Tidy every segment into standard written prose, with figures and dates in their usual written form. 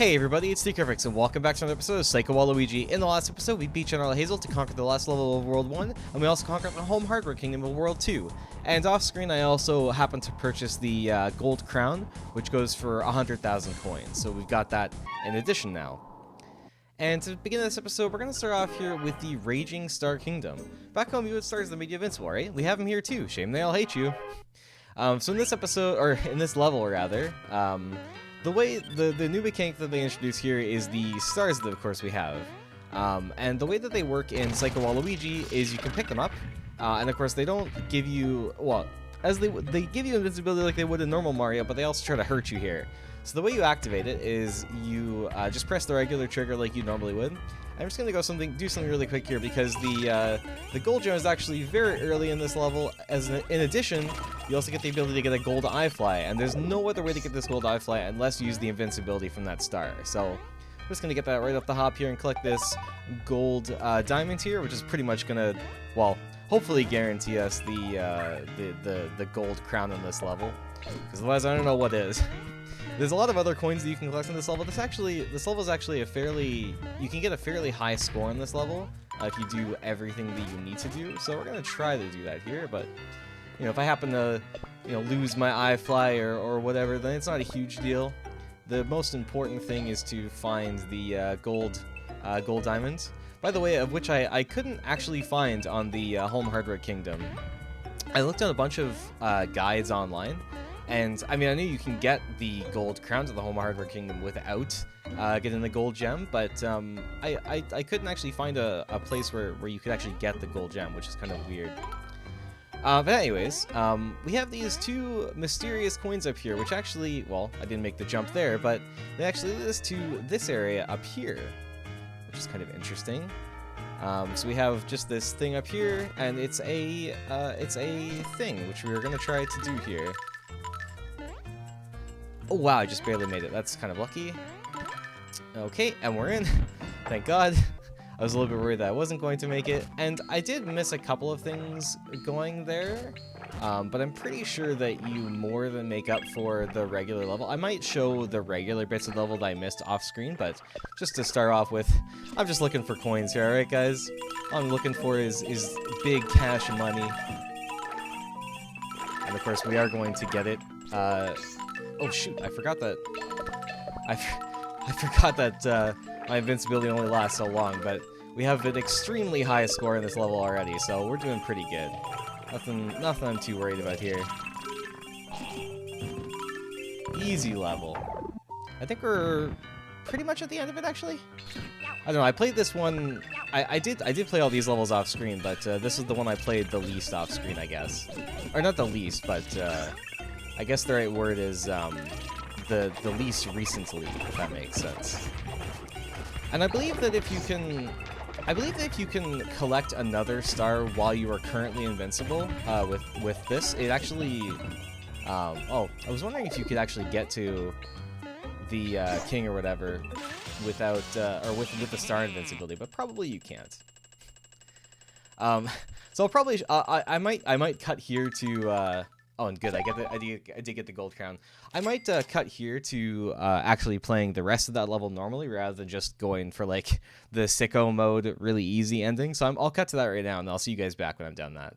Hey everybody, it's TheCurvix, and welcome back to another episode of Psycho Waluigi. In the last episode, we beat General Hazel to conquer the last level of World 1, and we also conquered the home hardware kingdom of World 2. And off screen, I also happened to purchase the gold crown, which goes for 100,000 coins. So we've got that in addition now. And to begin this episode, we're going to start off here with the Raging Star Kingdom. Back home, you would start as the Media Invincible, right? We have him here too. Shame they all hate you. So in this episode, or in this level rather, the way the new mechanic that they introduce here is the stars that of course we have. And the way that they work in Psycho Waluigi is you can pick them up, and of course they don't give you, well, as they give you invincibility like they would in normal Mario, but they also try to hurt you here. So the way you activate it is you just press the regular trigger like you normally would. I'm just gonna go do something really quick here because the gold gem is actually very early in this level. In addition, you also get the ability to get a gold eye fly, and there's no other way to get this gold eye fly unless you use the invincibility from that star. So I'm just gonna get that right off the hop here and collect this gold diamond here, which is pretty much gonna, well, hopefully guarantee us the gold crown in this level, because otherwise I don't know what is. There's a lot of other coins that you can collect in this level. This level is actually you can get a fairly high score in this level if you do everything that you need to do. So we're gonna try to do that here, but you know, if I happen to, you know, lose my eye fly or whatever, then it's not a huge deal. The most important thing is to find the gold diamonds. By the way, of which I couldn't actually find on the home hardware kingdom. I looked at a bunch of guides online. And, I mean, I knew you can get the gold crown to the home hardware kingdom without getting the gold gem, but I couldn't actually find a place where you could actually get the gold gem, which is kind of weird. But anyways, we have these two mysterious coins up here, which actually, well, I didn't make the jump there, but they actually lead us to this area up here, which is kind of interesting. So we have just this thing up here, and it's a thing, which we're going to try to do here. Oh wow, I just barely made it. That's kind of lucky. Okay, and we're in. Thank God. I was a little bit worried that I wasn't going to make it. And I did miss a couple of things going there. But I'm pretty sure that you more than make up for the regular level. I might show the regular bits of the level that I missed off screen, but just to start off with, I'm just looking for coins here, alright guys? All I'm looking for is big cash money. And of course we are going to get it. Oh shoot, I forgot that I forgot that my invincibility only lasts so long, but we have an extremely high score in this level already, so we're doing pretty good. Nothing I'm too worried about here. Easy level. I think we're pretty much at the end of it, actually. I don't know, I played this one, I did play all these levels off screen, but this is the one I played the least off screen, I guess. Or not the least, but I guess the right word is the least recently, if that makes sense. And I believe that if you can collect another star while you are currently invincible with this, it actually oh, I was wondering if you could actually get to the king or whatever without or with the star invincibility, but probably you can't. So I'll probably I might cut here to oh, and good, I did get the gold crown. I might cut here to actually playing the rest of that level normally rather than just going for like the sicko mode really easy ending. So I'll cut to that right now, and I'll see you guys back when I'm done that.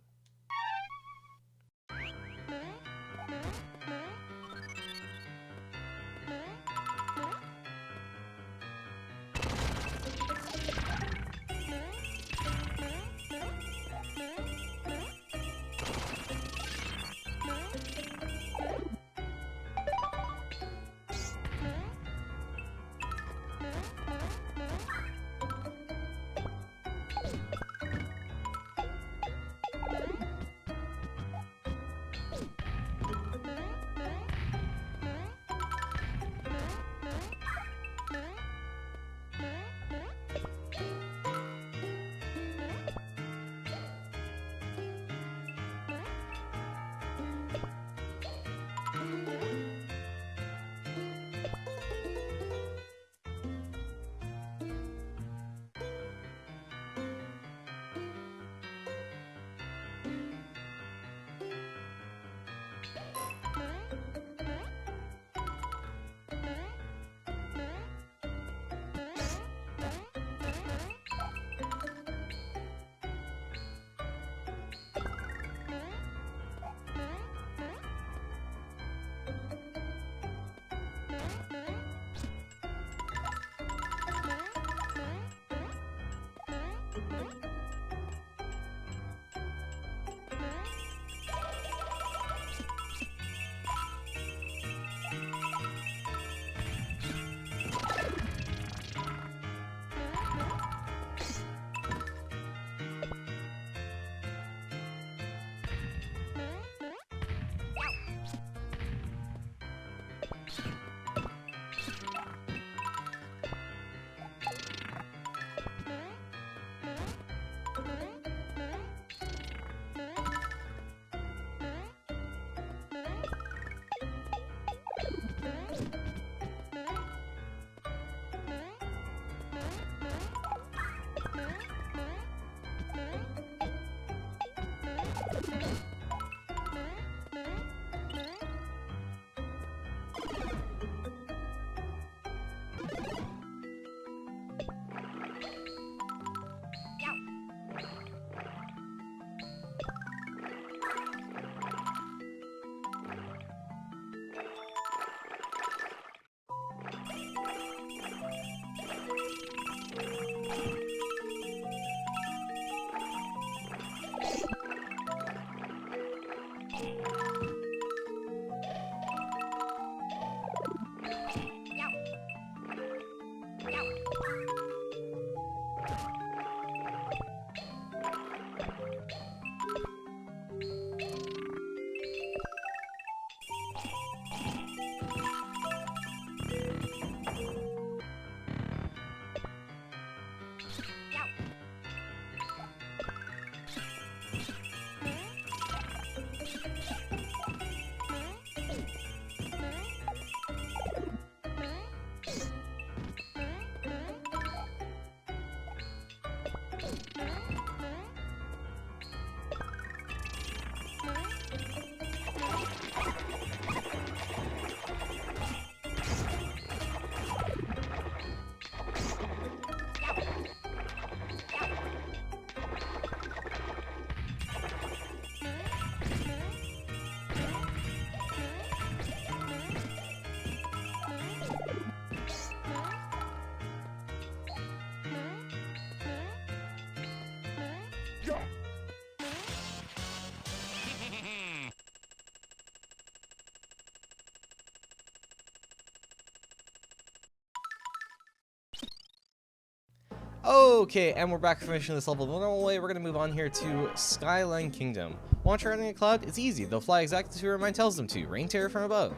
Okay, and we're back for finishing this level the normal way. We're going to move on here to Skyline Kingdom. Want to riding a cloud? It's easy. They'll fly exactly to where mine tells them to. Rain terror from above.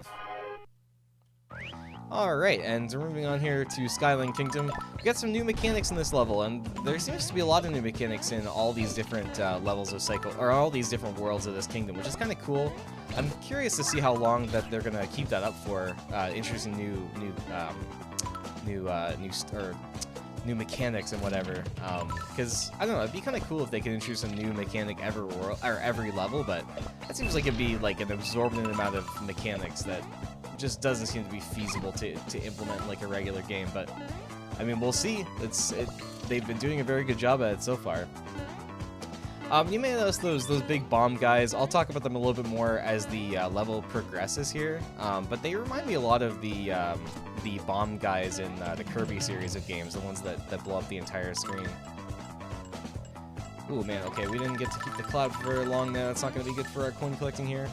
Alright, and we're moving on here to Skyline Kingdom. We got some new mechanics in this level, and there seems to be a lot of new mechanics in all these different levels of all these different worlds of this kingdom, which is kind of cool. I'm curious to see how long that they're gonna keep that up for, introducing new mechanics and whatever. Because I don't know, it'd be kind of cool if they could introduce a new mechanic every level, but that seems like it'd be like an absorbent amount of mechanics that just doesn't seem to be feasible to implement like a regular game. But I mean, we'll see. They've been doing a very good job at it so far. You may notice those big bomb guys. I'll talk about them a little bit more as the level progresses here. But they remind me a lot of the bomb guys in the Kirby series of games, the ones that blow up the entire screen. Ooh man, okay, we didn't get to keep the cloud for very long now. It's not going to be good for our coin collecting here.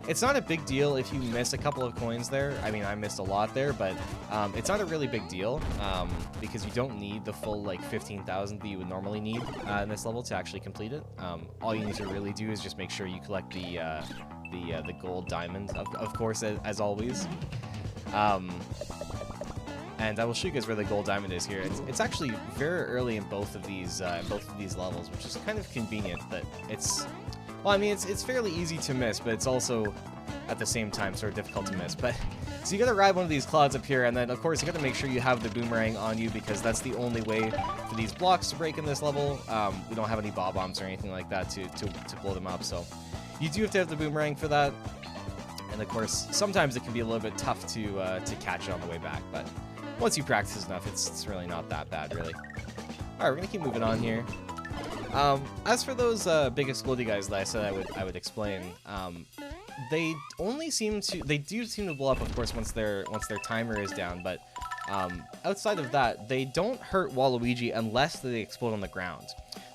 It's not a big deal if you miss a couple of coins there. I mean, I missed a lot there, but it's not a really big deal because you don't need the full like 15,000 that you would normally need in this level to actually complete it. All you need to really do is just make sure you collect the gold diamond, of course, as always. And I will show you guys where the gold diamond is here. It's actually very early in both of these levels, which is kind of convenient that it's. Well, I mean, it's fairly easy to miss, but it's also, at the same time, sort of difficult to miss. But so you gotta ride one of these clouds up here, and then, of course, you gotta make sure you have the boomerang on you, because that's the only way for these blocks to break in this level. We don't have any bob bombs or anything like that to blow them up, so you do have to have the boomerang for that. And, of course, sometimes it can be a little bit tough to catch it on the way back, but once you practice enough, it's really not that bad, really. Alright, we're gonna keep moving on here. As for those big explodey guys that I said I would explain, they do seem to blow up, of course, once their timer is down, but outside of that, they don't hurt Waluigi unless they explode on the ground.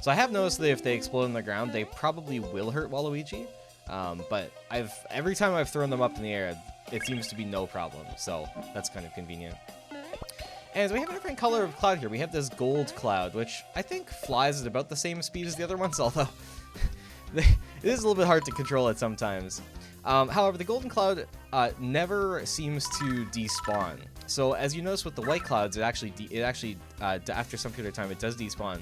So I have noticed that if they explode on the ground, they probably will hurt Waluigi, but every time I've thrown them up in the air, it seems to be no problem, so that's kind of convenient. And we have a different color of cloud here. We have this gold cloud, which I think flies at about the same speed as the other ones, although it is a little bit hard to control it sometimes. However, the golden cloud never seems to despawn. So as you notice with the white clouds, it actually after some period of time, it does despawn.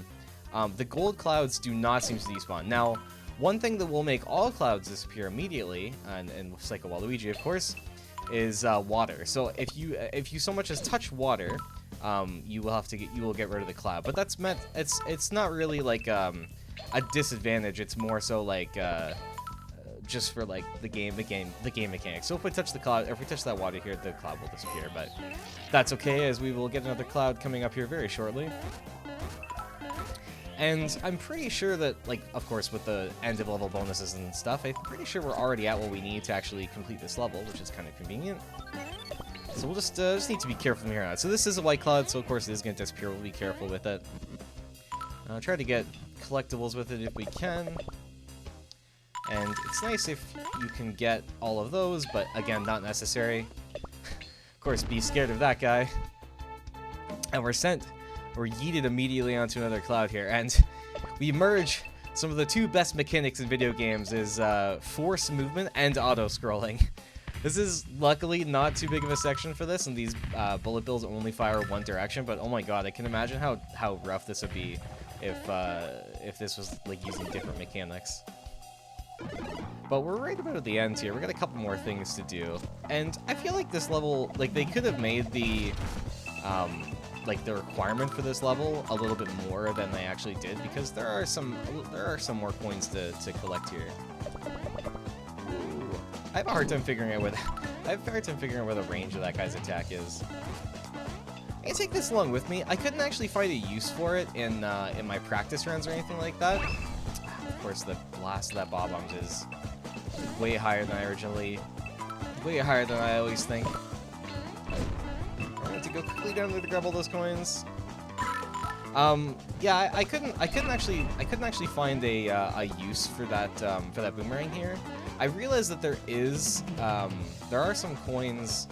The gold clouds do not seem to despawn. Now, one thing that will make all clouds disappear immediately, and Psycho Waluigi, of course, is water. So if you so much as touch water, you will get rid of the cloud. But that's meant it's not really like a disadvantage. It's more so like just for like the game mechanics. So if we touch the cloud, if we touch that water here, the cloud will disappear. But that's okay, as we will get another cloud coming up here very shortly. And I'm pretty sure that, like, of course, with the end of level bonuses and stuff, I'm pretty sure we're already at what we need to actually complete this level, which is kind of convenient. So we'll just need to be careful from here on out. So this is a white cloud, so of course it is going to disappear. We'll be careful with it. Try to get collectibles with it if we can. And it's nice if you can get all of those, but again, not necessary. Of course, be scared of that guy. And we're yeeted immediately onto another cloud here, and we merge some of the two best mechanics in video games is force movement and auto-scrolling. This is luckily not too big of a section for this, and these bullet bills only fire one direction, but oh my god, I can imagine how rough this would be if this was like using different mechanics. But we're right about at the end here. We got a couple more things to do, and I feel like this level, like, they could have made the the requirement for this level a little bit more than they actually did, because there are some more coins to collect here. Ooh. I have a hard time figuring out where the range of that guy's attack is. I can take this along with me. I couldn't actually find a use for it in my practice runs or anything like that. Of course, the blast of that bob bombs is way higher than I always think. To go quickly down there to grab all those coins. Yeah, I couldn't actually find a use for that boomerang here. I realized that there are some coins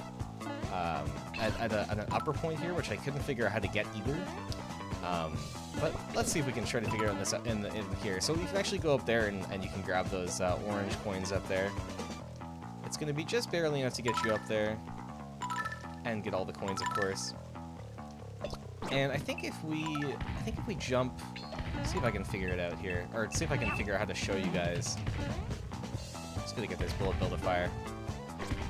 at an upper point here, which I couldn't figure out how to get either. But let's see if we can try to figure out this in here. So you can actually go up there and you can grab those orange coins up there. It's going to be just barely enough to get you up there and get all the coins, of course. And I think if we jump, see if I can figure it out here, or see if I can figure out how to show you guys. Just gonna get this bullet builder fire.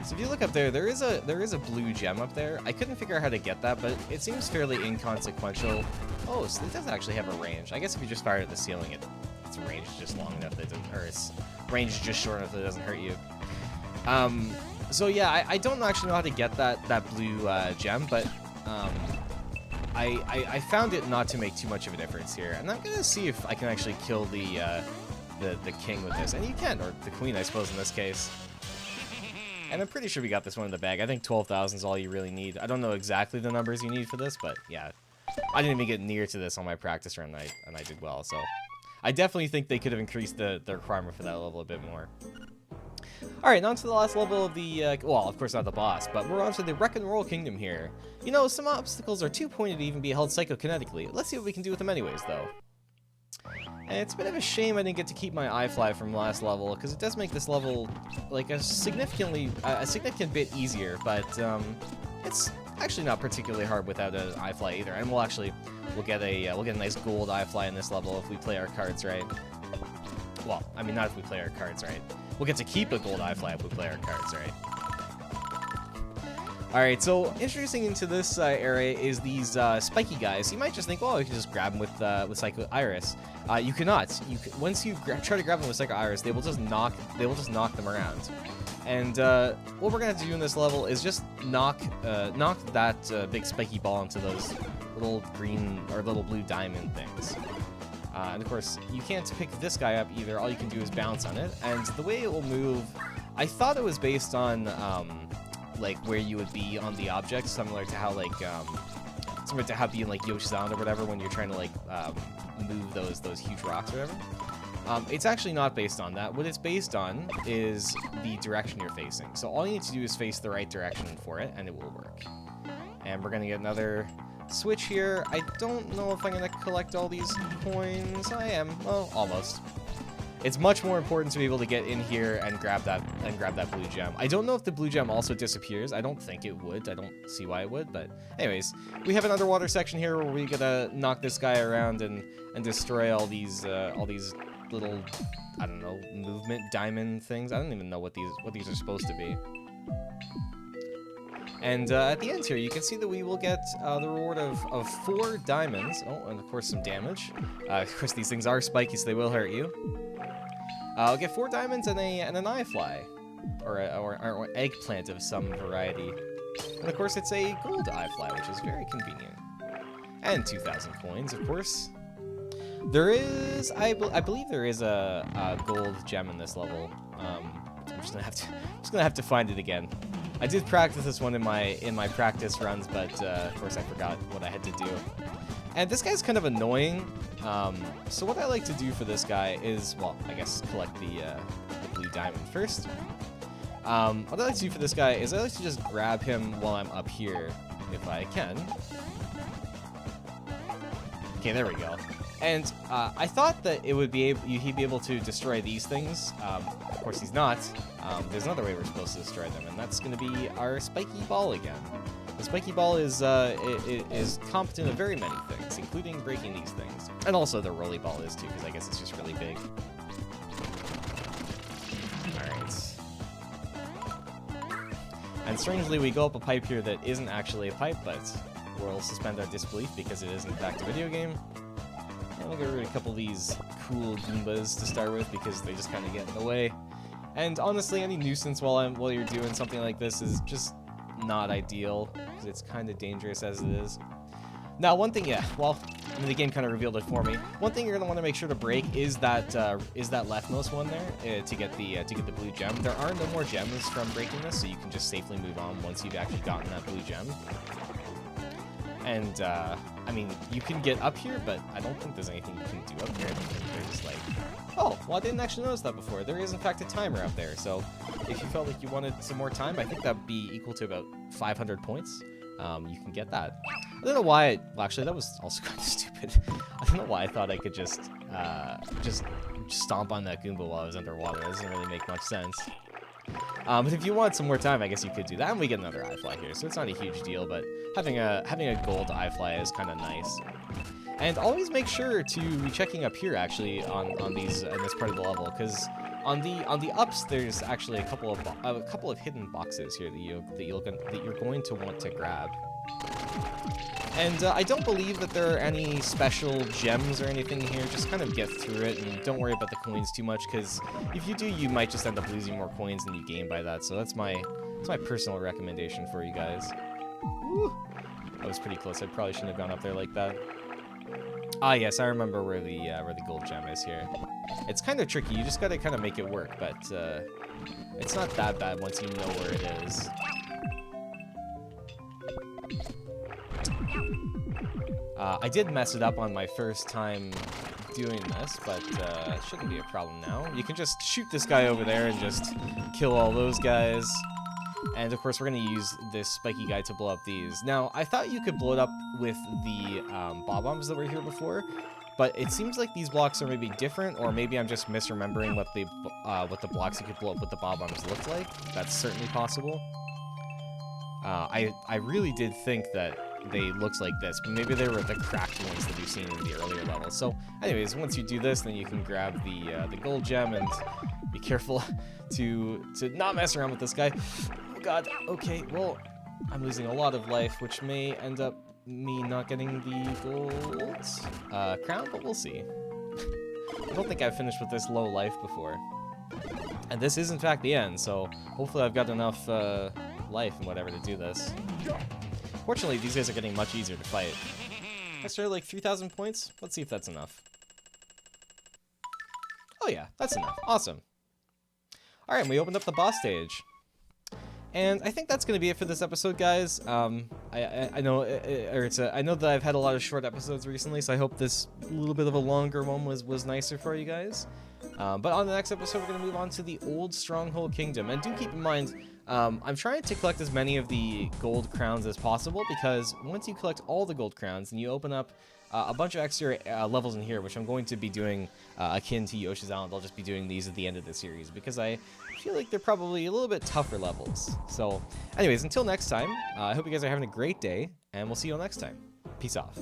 So if you look up there, there is a blue gem up there. I couldn't figure out how to get that, but it seems fairly inconsequential. Oh, so it does actually have a range. I guess if you just fire it at the ceiling, its range is just long enough that it doesn't, or its range is just short enough that it doesn't hurt you. So yeah, I don't actually know how to get that blue gem, but I found it not to make too much of a difference here, and I'm gonna see if I can actually kill the king with this, and you can, or the queen, I suppose, in this case. And I'm pretty sure we got this one in the bag. I think 12,000 is all you really need. I don't know exactly the numbers you need for this, but yeah, I didn't even get near to this on my practice run, and I did well. So I definitely think they could have increased the requirement for that level a bit more. All right, on to the last level of the, well, of course not the boss, but we're on to the Wreck and Roll Kingdom here. You know, some obstacles are too pointed to even be held psychokinetically. Let's see what we can do with them anyways, though. And it's a bit of a shame I didn't get to keep my iFly from last level, because it does make this level, like, a significant bit easier, but, it's actually not particularly hard without an iFly either, and we'll get a nice gold iFly in this level if we play our cards right. Well, I mean, not if we play our cards right. We'll get to keep a gold iFly if we play our cards right. Alright, so introducing into this area is these spiky guys. You might just think, oh, you can just grab them with Psycho Iris. You cannot. Once you try to grab them with Psycho Iris, they will just knock them around. And what we're gonna have to do in this level is just knock that big spiky ball into those little green or little blue diamond things. And of course, you can't pick this guy up either. All you can do is bounce on it. And the way it will move, I thought it was based on like where you would be on the object, similar to how being like Yoshi's Island or whatever when you're trying to like move those huge rocks or whatever. It's actually not based on that. What it's based on is the direction you're facing. So all you need to do is face the right direction for it, and it will work. And we're gonna get another switch here. I don't know if I'm gonna collect all these coins. I am. Well, almost. It's much more important to be able to get in here and grab that blue gem. I don't know if the blue gem also disappears. I don't think it would. I don't see why it would, but anyways, we have an underwater section here where we gotta knock this guy around and destroy all these little, I don't know, movement diamond things. I don't even know what these are supposed to be. And at the end here, you can see that we will get the reward of 4 diamonds. Oh, and of course some damage. Of course, these things are spiky, so they will hurt you. I'll get 4 diamonds and an iFly, or eggplant of some variety. And of course, it's a gold iFly, which is very convenient. And 2,000 coins, of course. There is, I believe there is a gold gem in this level. I'm just gonna have to find it again. I did practice this one in my practice runs, but of course I forgot what I had to do. And this guy's kind of annoying. So what I like to do for this guy is, well, I guess collect the blue diamond first. What I like to do for this guy is I like to just grab him while I'm up here, if I can. Okay, there we go. And I thought that he'd be able to destroy these things. Of course, he's not. There's another way we're supposed to destroy them, and that's going to be our spiky ball again. The spiky ball is competent at very many things, including breaking these things. And also the rolly ball is too, because I guess it's just really big. Alright. And strangely, we go up a pipe here that isn't actually a pipe, but we'll suspend our disbelief because it is in fact a video game. And we'll get rid of a couple of these cool Goombas to start with because they just kind of get in the way. And honestly, any nuisance while you're doing something like this is just not ideal, because it's kind of dangerous as it is. Now, one thing, well, I mean, the game kind of revealed it for me. One thing you're gonna want to make sure to break is that leftmost one there to get the blue gem. There are no more gems from breaking this, so you can just safely move on once you've actually gotten that blue gem. And I mean, you can get up here, but I don't think there's anything you can do up here. I think they're just like, oh, well, I didn't actually notice that before. There is, in fact, a timer up there. So if you felt like you wanted some more time, I think that would be equal to about 500 points. You can get that. I don't know why. Well, actually, that was also kind of stupid. I don't know why I thought I could just stomp on that Goomba while I was underwater. That doesn't really make much sense. But if you want some more time, I guess you could do that, and we get another iFly here, so it's not a huge deal. But having a gold iFly is kind of nice. And always make sure to be checking up here actually on these in this part of the level, because on the ups there's actually a couple of hidden boxes here that you're going to want to grab. And I don't believe that there are any special gems or anything here. Just kind of get through it and don't worry about the coins too much, because if you do, you might just end up losing more coins than you gain by that. So that's my personal recommendation for you guys. Woo. That was pretty close. I probably shouldn't have gone up there like that. Ah, yes, I remember where the gold gem is here. It's kind of tricky. You just gotta kind of make it work, but it's not that bad once you know where it is. I did mess it up on my first time doing this, but it shouldn't be a problem now. You can just shoot this guy over there and just kill all those guys. And of course, we're going to use this spiky guy to blow up these. Now, I thought you could blow it up with the bob-ombs that were here before, but it seems like these blocks are maybe different, or maybe I'm just misremembering what the blocks you could blow up with the bob-ombs looked like. That's certainly possible. I really did think that they looked like this, but maybe they were the cracked ones that we've seen in the earlier levels. So, anyways, once you do this, then you can grab the gold gem and be careful to not mess around with this guy. Oh god. Okay, well, I'm losing a lot of life, which may end up me not getting the gold crown, but we'll see. I don't think I've finished with this low life before. And this is in fact the end, so hopefully I've got enough life and whatever to do this. Fortunately, these guys are getting much easier to fight. I started like 3,000 points. Let's see if that's enough. Oh yeah, that's enough. Awesome. Alright, we opened up the boss stage. And I think that's going to be it for this episode, guys. I know I know that I've had a lot of short episodes recently, so I hope this little bit of a longer one was nicer for you guys. But on the next episode, we're going to move on to the Old Stronghold Kingdom. And do keep in mind, I'm trying to collect as many of the gold crowns as possible, because once you collect all the gold crowns, then you open up a bunch of extra levels in here, which I'm going to be doing akin to Yoshi's Island. I'll just be doing these at the end of the series, because I feel like they're probably a little bit tougher levels. So anyways, until next time, I hope you guys are having a great day, and we'll see you all next time. Peace off.